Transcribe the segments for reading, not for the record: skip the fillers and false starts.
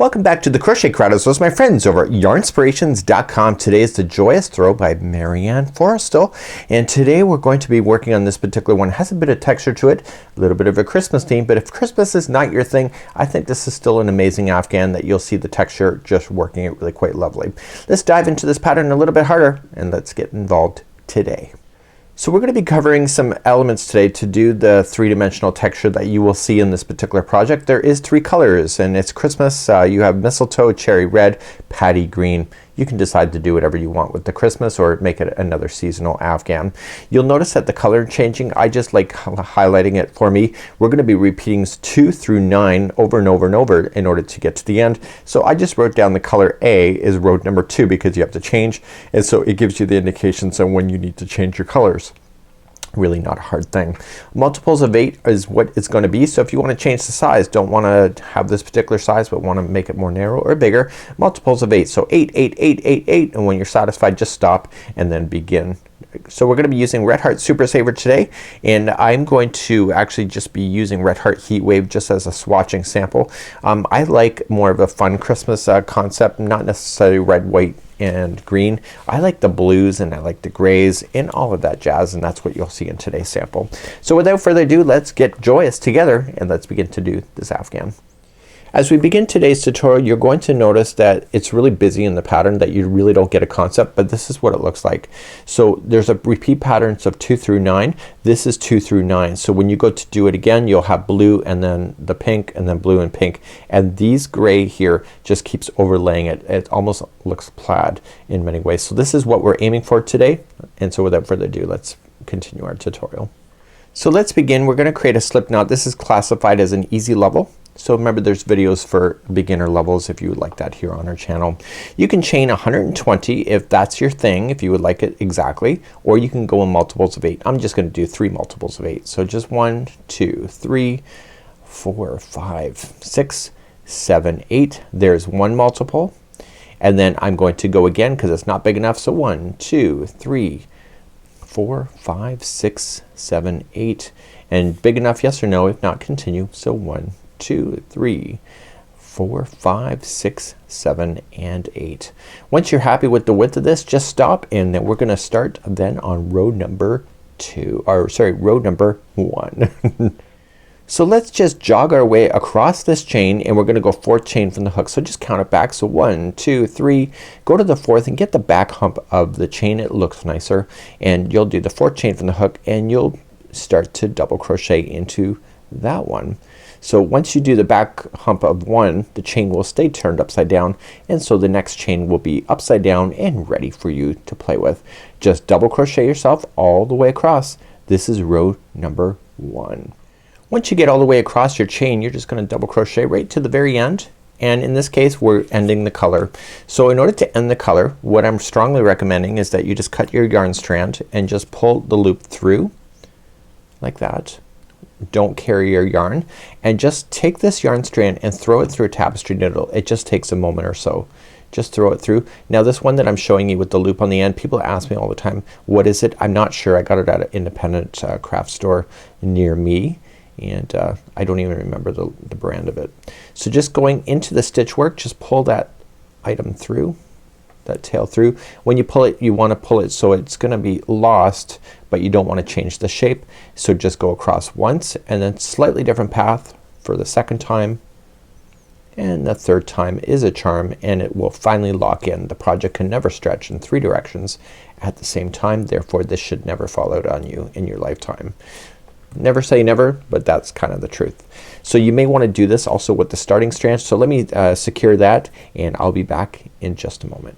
Welcome back to the Crochet Crowd as well as my friends over at Yarnspirations.com. Today is the Joyous Throw by Marianne Forrestal, and today we're going to be working on this particular one. It has a bit of texture to it, a little bit of a Christmas theme, but if Christmas is not your thing, I think this is still an amazing afghan that you'll see the texture just working it really quite lovely. Let's dive into this pattern a little bit harder and let's get involved today. So we're going to be covering some elements today to do the three-dimensional texture that you will see in this particular project. There is three colors and it's Christmas. You have Mistletoe, Cherry Red, Paddy Green. You can decide to do whatever you want with the Christmas or make it another seasonal afghan. You'll notice that the color changing, I just like highlighting it for me. We're going to be repeating 2 through 9 over and over and over in order to get to the end. So I just wrote down the color A is row number 2 because you have to change, and so it gives you the indications on when you need to change your colors. Really not a hard thing. Multiples of 8 is what it's going to be. So if you want to change the size, don't want to have this particular size but want to make it more narrow or bigger, multiples of 8. So 8, 8, 8, 8, 8, and when you're satisfied just stop and then begin. So we're going to be using Red Heart Super Saver today, and I'm going to actually just be using Red Heart Heat Wave just as a swatching sample. I like more of a fun Christmas concept, not necessarily red, white, and green. I like the blues and I like the grays and all of that jazz, and that's what you'll see in today's sample. So without further ado, let's get joyous together and let's begin to do this afghan. As we begin today's tutorial, you're going to notice that it's really busy in the pattern, that you really don't get a concept, but this is what it looks like. So there's a repeat patterns of 2 through 9. This is 2 through 9. So when you go to do it again, you'll have blue and then the pink and then blue and pink, and these gray here just keeps overlaying it. It almost looks plaid in many ways. So this is what we're aiming for today, and so without further ado, let's continue our tutorial. So let's begin. We're going to create a slip knot. This is classified as an easy level. So remember, there's videos for beginner levels if you would like that here on our channel. You can chain 120 if that's your thing, if you would like it exactly, or you can go in multiples of 8. I'm just going to do 3 multiples of 8. So just 1, 2, 3, 4, 5, 6, 7, 8. There's one multiple, and then I'm going to go again because it's not big enough. So 1, 2, 3, 4, 5, 6, 7, 8, and big enough, yes or no? If not, continue. So 1, 2, 3, 4, 5, 6, 7, and 8. Once you're happy with the width of this, just stop, and then we're gonna start then on row number 2, or sorry, row number 1. So let's just jog our way across this chain, and we're gonna go 4th chain from the hook. So just count it back. So 1, 2, 3, go to the 4th and get the back hump of the chain. It looks nicer, and you'll do the 4th chain from the hook and you'll start to double crochet into that one. So once you do the back hump of 1, the chain will stay turned upside down, and so the next chain will be upside down and ready for you to play with. Just double crochet yourself all the way across. This is row number 1. Once you get all the way across your chain, you're just gonna double crochet right to the very end, and in this case we're ending the color. So in order to end the color, what I'm strongly recommending is that you just cut your yarn strand and just pull the loop through like that. Don't carry your yarn, and just take this yarn strand and throw it through a tapestry needle. It just takes a moment or so. Just throw it through. Now this one that I'm showing you with the loop on the end, people ask me all the time, what is it? I'm not sure. I got it at an independent craft store near me, and I don't even remember the brand of it. So just going into the stitch work, just pull that item through, that tail through. When you pull it, you want to pull it so it's gonna be lost, but you don't want to change the shape. So just go across once, and then slightly different path for the second time, and the third time is a charm, and it will finally lock in. The project can never stretch in 3 directions at the same time, therefore this should never fall out on you in your lifetime. Never say never, but that's kind of the truth. So you may want to do this also with the starting strand. So let me secure that, and I'll be back in just a moment.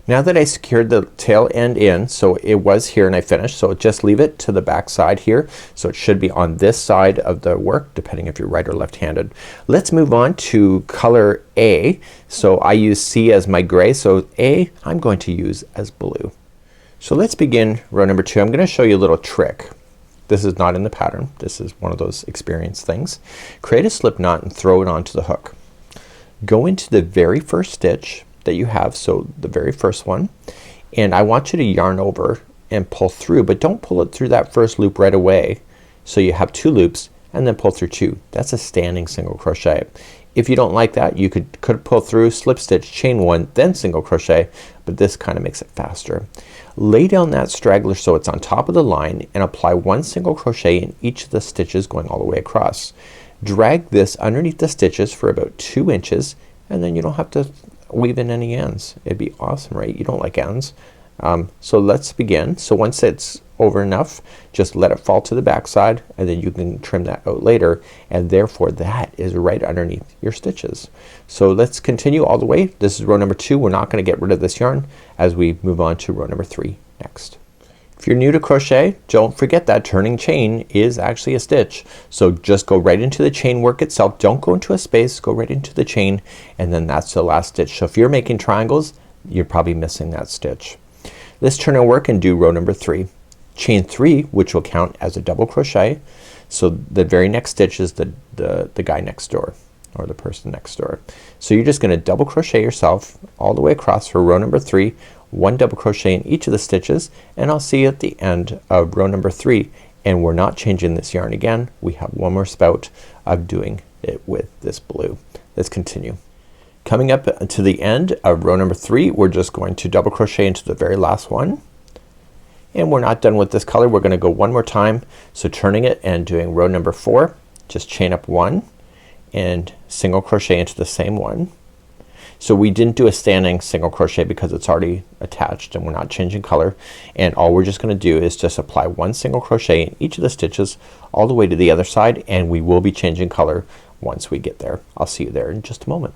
Now that I secured the tail end in, so it was here and I finished, so just leave it to the back side here. So it should be on this side of the work, depending if you're right or left-handed. Let's move on to color A. So I use C as my gray, so A I'm going to use as blue. So let's begin row number 2. I'm gonna show you a little trick. This is not in the pattern. This is one of those experience things. Create a slip knot and throw it onto the hook. Go into the very first stitch that you have, so the very first one, and I want you to yarn over and pull through, but don't pull it through that first loop right away. So you have 2 loops and then pull through 2. That's a standing single crochet. if you don't like that, you could pull through, slip stitch, chain one, then single crochet, but this kind of makes it faster. Lay down that straggler so it's on top of the line and apply one single crochet in each of the stitches going all the way across. Drag this underneath the stitches for about 2 inches, and then you don't have to weave in any ends. It'd be awesome, right? You don't like ends. So let's begin. So once it's over enough, just let it fall to the back side, and then you can trim that out later, and therefore that is right underneath your stitches. So let's continue all the way. This is row number 2. We're not gonna get rid of this yarn as we move on to row number 3 next. If you're new to crochet, don't forget that turning chain is actually a stitch. So just go right into the chain work itself. Don't go into a space, go right into the chain, and then that's the last stitch. So if you're making triangles, you're probably missing that stitch. Let's turn our work and do row number 3. Chain 3, which will count as a double crochet. So the very next stitch is the guy next door, or the person next door. So you're just gonna double crochet yourself all the way across for row number 3, 1 double crochet in each of the stitches, and I'll see you at the end of row number 3. And we're not changing this yarn again. We have one more spout of doing it with this blue. Let's continue. Coming up to the end of row number 3, we're just going to double crochet into the very last one. And we're not done with this color. We're gonna go one more time. So turning it and doing row number 4, just chain up 1 and single crochet into the same one. So we didn't do a standing single crochet because it's already attached and we're not changing color, and all we're just gonna do is just apply 1 single crochet in each of the stitches all the way to the other side, and we will be changing color once we get there. I'll see you there in just a moment.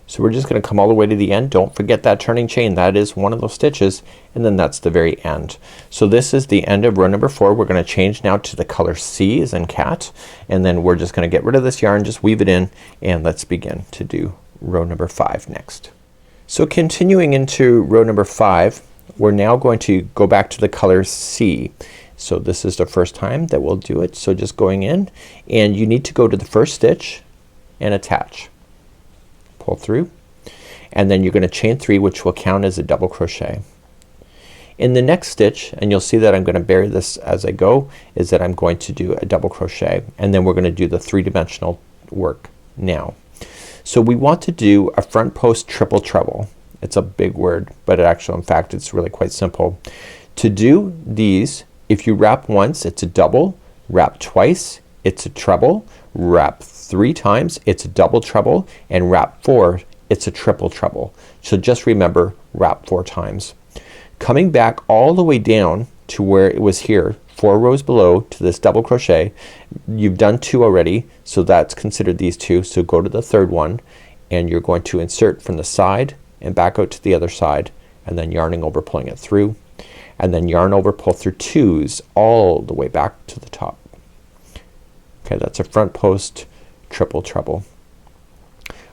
So we're just gonna come all the way to the end. Don't forget that turning chain. That is one of those stitches, and then that's the very end. So this is the end of row number 4. We're gonna change now to the color C as in cat, and then we're just gonna get rid of this yarn, just weave it in, and let's begin to do row number 5 next. So continuing into row number 5, we're now going to go back to the color C. So this is the first time that we'll do it. So just going in, and you need to go to the first stitch and attach. Pull through, and then you're gonna chain 3, which will count as a double crochet. In the next stitch, and you'll see that I'm gonna bury this as I go, is that I'm going to do a double crochet, and then we're gonna do the 3-dimensional work now. So we want to do a front post triple treble. It's a big word, but actually in fact it's really quite simple. To do these, if you wrap once it's a double, wrap twice it's a treble, wrap 3 times it's a double treble, and wrap 4 it's a triple treble. So just remember, wrap 4 times. Coming back all the way down to where it was here, 4 rows below to this double crochet, you've done 2 already, so that's considered these 2. So go to the third one, and you're going to insert from the side and back out to the other side, and then yarning over, pulling it through, and then yarn over, pull through 2s all the way back to the top. Okay, that's a front post triple treble.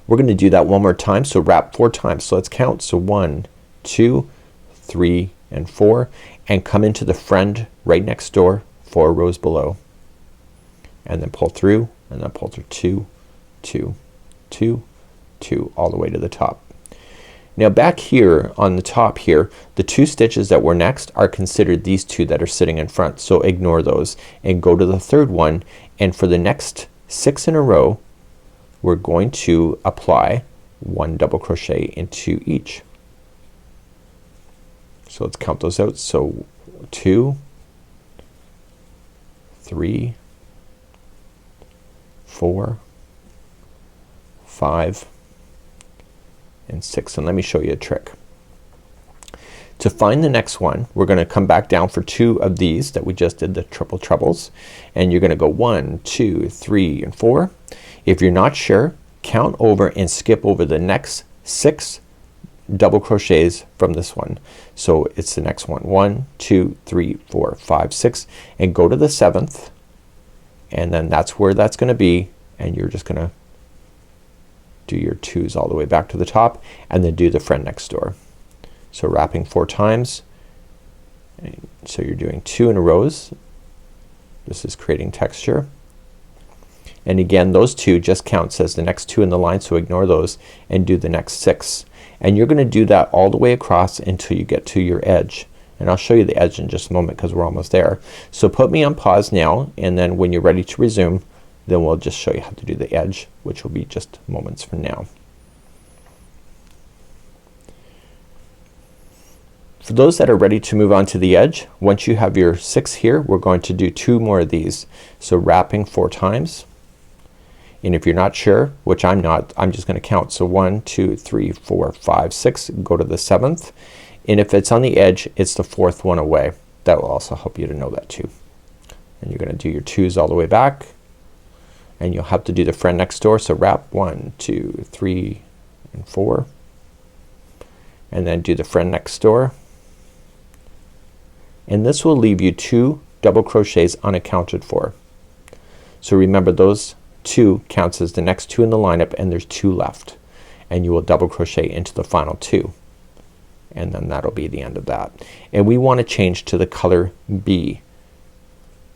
We're gonna do that one more time. So wrap 4 times. So let's count. So 1, 2, 3, and 4, and come into the friend right next door 4 rows below, and then pull through, and then pull through 2, 2, 2, 2 all the way to the top. Now back here on the top here, the 2 stitches that were next are considered these 2 that are sitting in front, so ignore those and go to the third one, and for the next 6 in a row we're going to apply 1 double crochet into each. So let's count those out. So 2, 3, 4, 5, and 6. And let me show you a trick. To find the next one, we're gonna come back down for 2 of these that we just did, the triple trebles, and you're gonna go 1, 2, 3, and 4. If you're not sure, count over and skip over the next 6 double crochets from this one. So it's the next one, 1, 2, 3, 4, 5, 6, and go to the 7th, and then that's where that's gonna be, and you're just gonna do your 2s all the way back to the top, and then do the friend next door. So wrapping 4 times, so you're doing 2 in a rows. This is creating texture, and again those 2 just counts as the next 2 in the line, so ignore those and do the next 6, and you're gonna do that all the way across until you get to your edge, and I'll show you the edge in just a moment because we're almost there. So put me on pause now, and then when you're ready to resume, then we'll just show you how to do the edge, which will be just moments from now. For those that are ready to move on to the edge, once you have your 6 here, we're going to do 2 more of these. So wrapping 4 times, and if you're not sure, which I'm not, I'm just gonna count. So 1 2 3 4 5 6, go to the 7th, and if it's on the edge, it's the 4th one away. That will also help you to know that too. And you're gonna do your 2s all the way back, and you'll have to do the friend next door. So wrap 1 2 3 and 4, and then do the friend next door, and this will leave you 2 double crochets unaccounted for. So remember, those 2 counts as the next 2 in the lineup, and there's 2 left, and you will double crochet into the final 2, and then that'll be the end of that. And we want to change to the color B,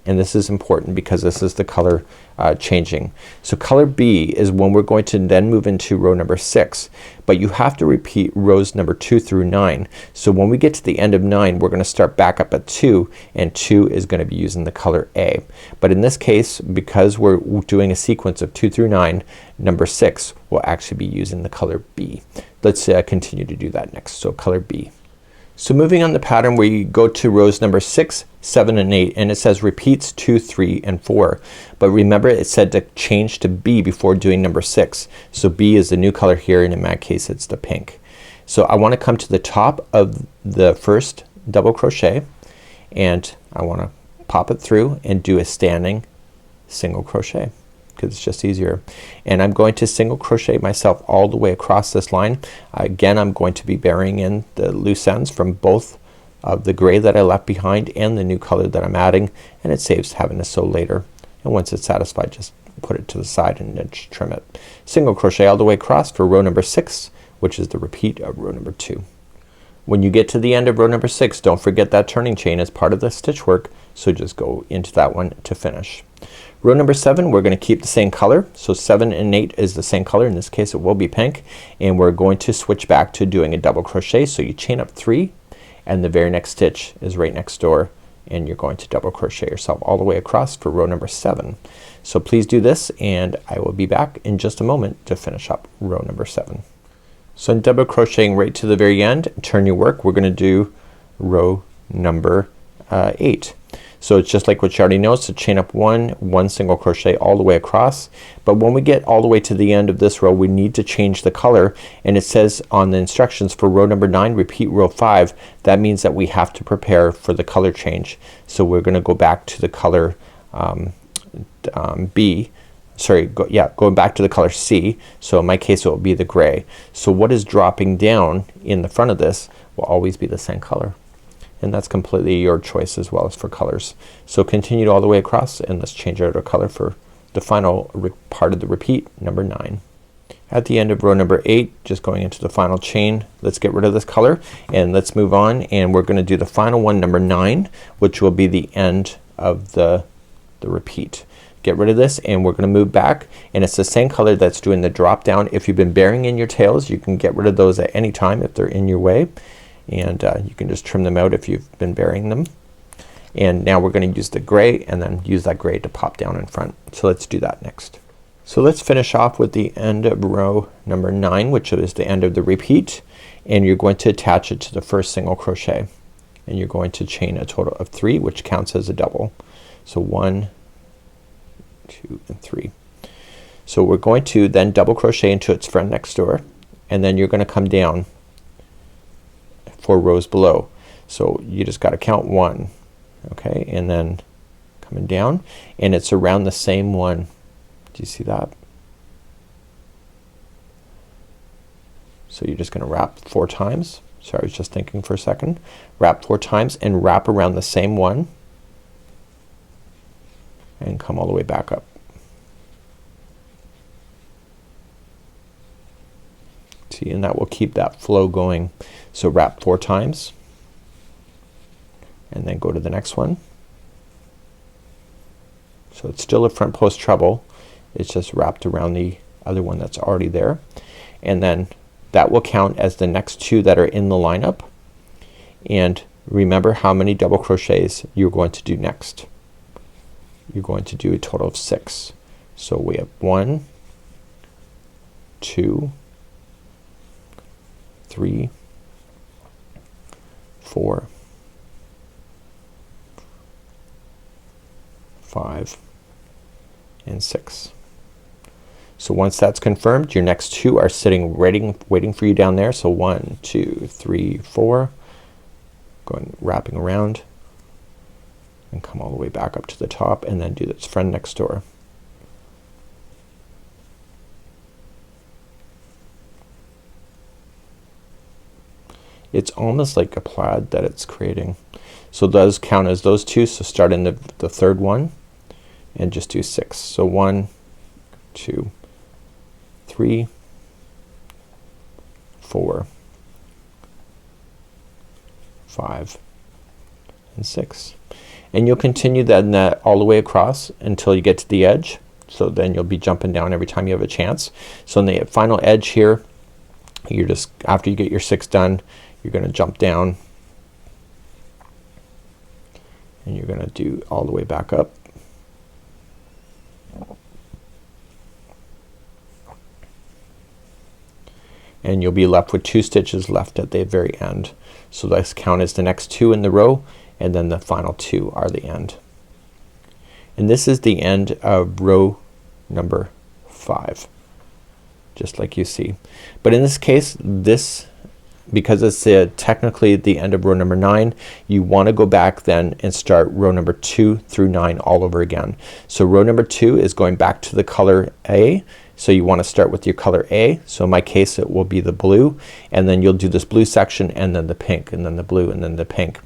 and this is important because this is the color changing. So color B is when we're going to then move into row number 6, but you have to repeat rows number 2 through 9. So when we get to the end of 9, we're gonna start back up at 2, and 2 is gonna be using the color A. But in this case, because we're doing a sequence of 2 through 9, number 6 will actually be using the color B. Let's continue to do that next. So color B. So moving on the pattern, we go to rows number 6, 7 and 8, and it says repeats 2 3 and 4, but remember it said to change to B before doing number 6. So B is the new color here, and in my case it's the pink. So I want to come to the top of the first double crochet, and I want to pop it through and do a standing single crochet because it's just easier. And I'm going to single crochet myself all the way across this line. Again, I'm going to be burying in the loose ends from both of the gray that I left behind and the new color that I'm adding, and it saves having to sew later. And once it's satisfied, just put it to the side and then just trim it. Single crochet all the way across for row number 6, which is the repeat of row number 2. When you get to the end of row number 6, don't forget that turning chain as part of the stitch work, so just go into that one to finish. Row number 7, we're gonna keep the same color. So 7 and 8 is the same color. In this case it will be pink, and we're going to switch back to doing a double crochet. So you chain up 3, and the very next stitch is right next door, and you're going to double crochet yourself all the way across for row number 7. So please do this, and I will be back in just a moment to finish up row number 7. So I'm double crocheting right to the very end. Turn your work. We're gonna do row number 8. So it's just like what you already know. So chain up 1 single crochet all the way across, but when we get all the way to the end of this row, we need to change the color, and it says on the instructions for row number 9, repeat row 5. That means that we have to prepare for the color change. So we're gonna go back to the color B. Sorry, going back to the color C. So in my case it will be the gray. So what is dropping down in the front of this will always be the same color, and that's completely your choice as well as for colors. So continue all the way across, and let's change out our color for the final part of the repeat, number 9. At the end of row number 8, just going into the final chain, let's get rid of this color and let's move on, and we're gonna do the final one, number 9, which will be the end of the repeat. Get rid of this, and we're gonna move back, and it's the same color that's doing the drop down. If you've been burying in your tails, you can get rid of those at any time if they're in your way, and you can just trim them out if you've been burying them. And now we're gonna use the gray, and then use that gray to pop down in front. So let's do that next. So let's finish off with the end of row number 9, which is the end of the repeat, and you're going to attach it to the first single crochet, and you're going to chain a total of 3, which counts as a double. So 1 2 and 3. So we're going to then double crochet into its friend next door, and then you're gonna come down 4 rows below. So you just gotta count 1, okay, and then coming down, and it's around the same one. Do you see that? So you're just gonna wrap 4 times. Sorry, I was just thinking for a second. Wrap 4 times and wrap around the same one, and come all the way back up. See, and that will keep that flow going. So wrap 4 times, and then go to the next one. So it's still a front post treble, it's just wrapped around the other one that's already there, and then that will count as the next 2 that are in the lineup. And remember how many double crochets you're going to do next. You're going to do a total of 6. So we have 1, 2, 3, 4, 5, and 6. So once that's confirmed, your next 2 are sitting waiting for you down there. So 1, 2, 3, 4, going wrapping around and come all the way back up to the top, and then do this friend next door. It's almost like a plaid that it's creating. So those count as those 2. So start in the third one and just do 6. So 1, 2, 3, 4, 5, and 6. And you'll continue that all the way across until you get to the edge. So then you'll be jumping down every time you have a chance. So in the final edge here, you're just, after you get your 6 done, you're gonna jump down and you're gonna do all the way back up. And you'll be left with 2 stitches left at the very end. So let's count as the next 2 in the row, and then the final 2 are the end. And this is the end of row number 5, just like you see. But in this case, because it's technically the end of row number 9, you want to go back then and start row number 2 through 9 all over again. So row number 2 is going back to the color A. So you want to start with your color A. So in my case it will be the blue, and then you'll do this blue section and then the pink and then the blue and then the pink.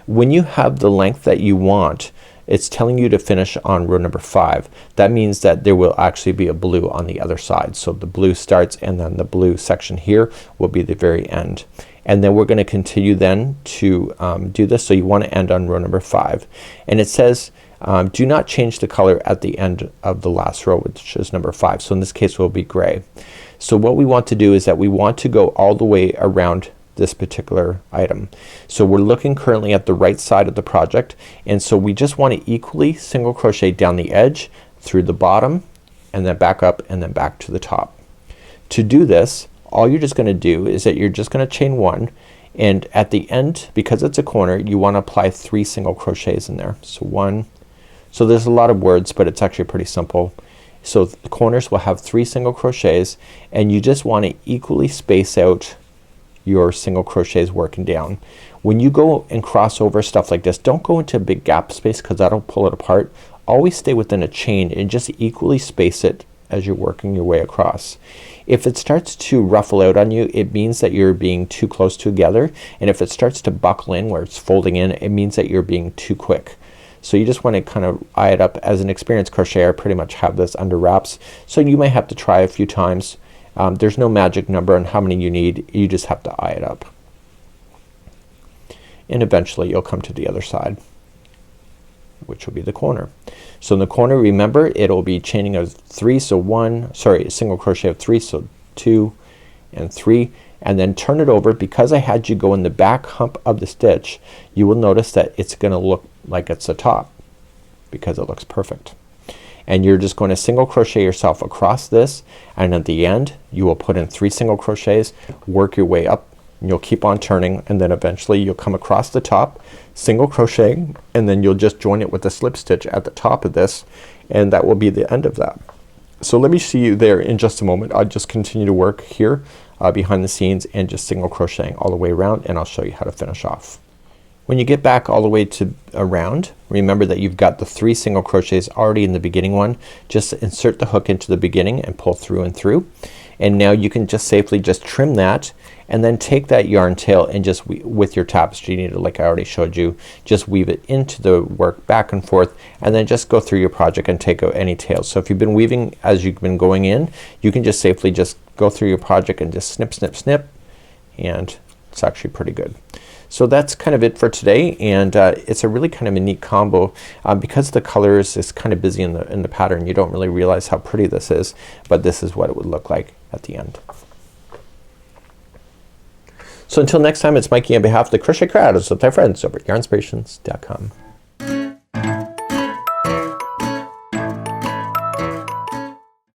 When you have the length that you want, it's telling you to finish on row number 5. That means that there will actually be a blue on the other side. So the blue starts, and then the blue section here will be the very end. And then we're gonna continue then to do this. So you want to end on row number 5. And it says do not change the color at the end of the last row, which is number 5. So in this case it will be gray. So what we want to do is that we want to go all the way around this particular item. So we're looking currently at the right side of the project, and so we just want to equally single crochet down the edge, through the bottom, and then back up, and then back to the top. To do this, all you're just gonna do is that you're just gonna chain 1, and at the end, because it's a corner, you want to apply 3 single crochets in there. So 1, so there's a lot of words, but it's actually pretty simple. So the corners will have 3 single crochets, and you just want to equally space out your single crochets working down. When you go and cross over stuff like this, don't go into a big gap space, because that'll pull it apart. Always stay within a chain and just equally space it as you're working your way across. If it starts to ruffle out on you, it means that you're being too close together, and if it starts to buckle in where it's folding in, it means that you're being too quick. So you just want to kind of eye it up. As an experienced crocheter, I pretty much have this under wraps, so you may have to try a few times. There's no magic number on how many you need. You just have to eye it up, and eventually you'll come to the other side, which will be the corner. So in the corner, remember, it'll be chaining of 3. So single crochet of 3. So 2 and 3, and then turn it over. Because I had you go in the back hump of the stitch, you will notice that it's gonna look like it's the top, because it looks perfect. And you're just going to single crochet yourself across this, and at the end you will put in 3 single crochets, work your way up, and you'll keep on turning, and then eventually you'll come across the top, single crochet, and then you'll just join it with a slip stitch at the top of this, and that will be the end of that. So let me see you there in just a moment. I'll just continue to work here behind the scenes and just single crocheting all the way around, and I'll show you how to finish off. When you get back all the way to around, remember that you've got the 3 single crochets already in the beginning one. Just insert the hook into the beginning and pull through and through, and now you can just safely just trim that, and then take that yarn tail and just with your tapestry needle, like I already showed you, just weave it into the work back and forth, and then just go through your project and take out any tails. So if you've been weaving as you've been going in, you can just safely just go through your project and just snip snip snip, and it's actually pretty good. So that's kind of it for today, and it's a really kind of a neat combo. Because the colors is kind of busy in the pattern, you don't really realize how pretty this is, but this is what it would look like at the end. So until next time, it's Mikey on behalf of the Crochet Creators with my friends over at Yarnspirations.com.